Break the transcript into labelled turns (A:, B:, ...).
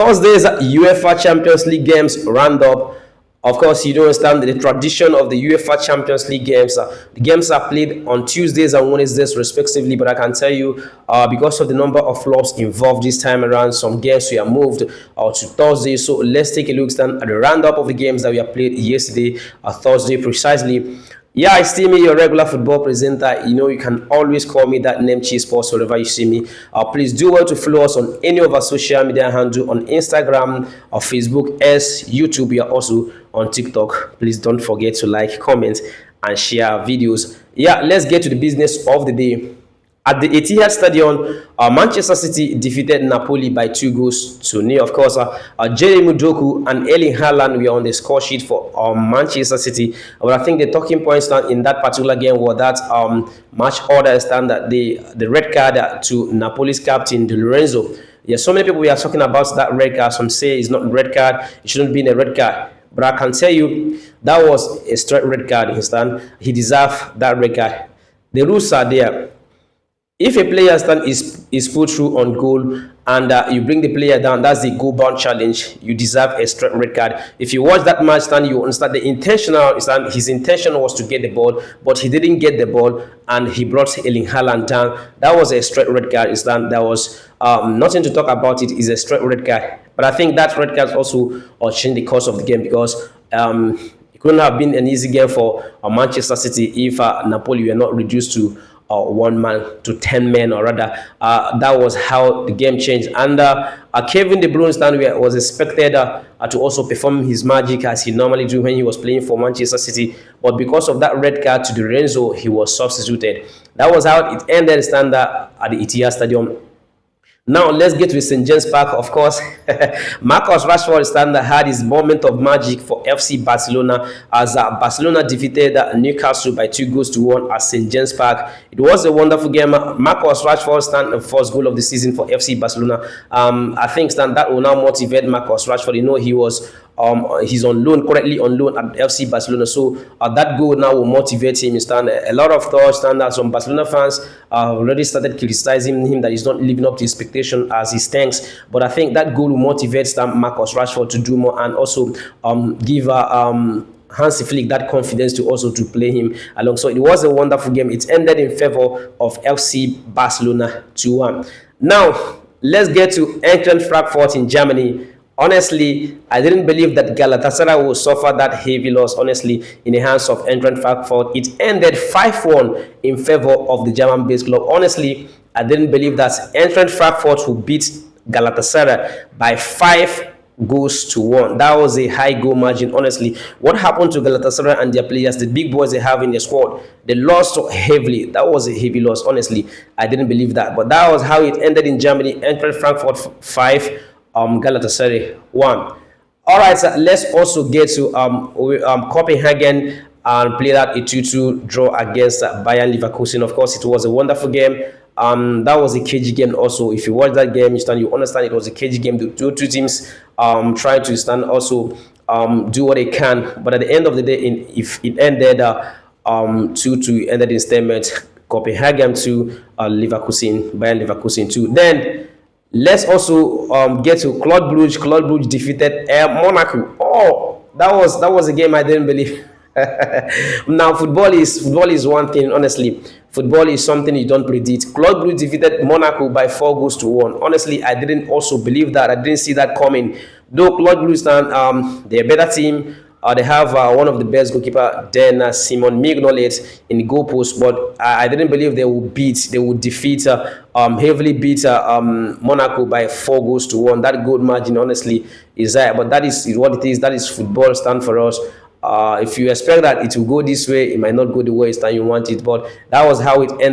A: Thursday's UEFA Champions League games round up. Of course, you don't understand the tradition of the UEFA Champions League games. The games are played on Tuesdays and Wednesdays, respectively. But I can tell you, because of the number of clubs involved this time around, some games were moved to Thursday. So let's take a look at the roundup of the games that we have played yesterday, Thursday precisely. Yeah, it's still me, your regular football presenter. You know, you can always call me that name, Cheese Sports, wherever you see me. Please do well to follow us on any of our social media handle on Instagram or Facebook, as YouTube. We are also on TikTok. Please don't forget to like, comment, and share our videos. Yeah, let's get to the business of the day. At the Etihad Stadium, Manchester City defeated Napoli by 2-0. Of course, Jeremy Doku and Erling Haaland were on the score sheet for Manchester City. But I think the talking points in that particular game was that match order standard, the red card to Napoli's captain, Di Lorenzo. Yeah, so many people we are talking about that red card. Some say it's not a red card. It shouldn't be a red card. But I can tell you that was a straight red card. Instead, he deserved that red card. The rules are there. If a player is put through on goal and you bring the player down, that's the goal bound challenge. You deserve a straight red card. If you watch that match, then you understand his intention was to get the ball, but he didn't get the ball and he brought Erling Haaland down. That was a straight red card. There was nothing to talk about. It is a straight red card. But I think that red card also changed the course of the game, because it couldn't have been an easy game for Manchester City if Napoli were not reduced to 1 man to 10 men, or rather, that was how the game changed. And Kevin De Bruyne was expected to also perform his magic as he normally do when he was playing for Manchester City, but because of that red card to Di Lorenzo, he was substituted. That was how it ended at the Etihad Stadium. Now let's get to St. James Park. Of course, Marcus Rashford had his moment of magic for FC Barcelona as Barcelona defeated Newcastle by 2-1 at St. James Park. It was a wonderful game. Marcus Rashford stand the first goal of the season for FC Barcelona. I think that will now motivate Marcus Rashford. You know, he's on loan, currently on loan at FC Barcelona. So that goal now will motivate him. A lot of thoughts. Some Barcelona fans already started criticizing him that he's not living up to expectations as he stands. But I think that goal will motivate Marcus Rashford to do more, and also give Hansi Flick that confidence to also to play him along. So it was a wonderful game. It ended in favor of FC Barcelona 2-1. Now let's get to Eintracht Frankfurt in Germany. Honestly, I didn't believe that Galatasaray would suffer that heavy loss, honestly, in the hands of Eintracht Frankfurt. It ended 5-1 in favor of the German-based club. Honestly, I didn't believe that Eintracht Frankfurt would beat Galatasaray by 5-1. That was a high goal margin, honestly. What happened to Galatasaray and their players, the big boys they have in their squad? They lost so heavily. That was a heavy loss, honestly. I didn't believe that. But that was how it ended in Germany. Eintracht Frankfurt 5, Galatasaray 1. All right, so let's also get to Copenhagen and play that a 2-2 draw against Bayern Leverkusen. Of course, it was a wonderful game. That was a cagey game also. If you watch that game, you understand it was a cagey game. The two teams trying to also do what they can. But at the end of the day, if it ended 2-2, ended in stalemate. Copenhagen 2, Bayern Leverkusen 2. Then let's also get to Club Brugge. Club Brugge defeated Monaco. Oh, that was a game I didn't believe. Now football is one thing, honestly. Football is something you don't predict. Club Brugge defeated Monaco by 4-1. Honestly, I didn't also believe that. I didn't see that coming. Though Club Brugge they're a better team. They have one of the best goalkeeper, then Simon Mignolet in the goalpost, but I didn't believe they would defeat, heavily beat Monaco by 4-1. That goal margin, honestly, is there. But that is what it is. That is football stand for us. If you expect that it will go this way, it might not go the way you want it. But that was how it ended.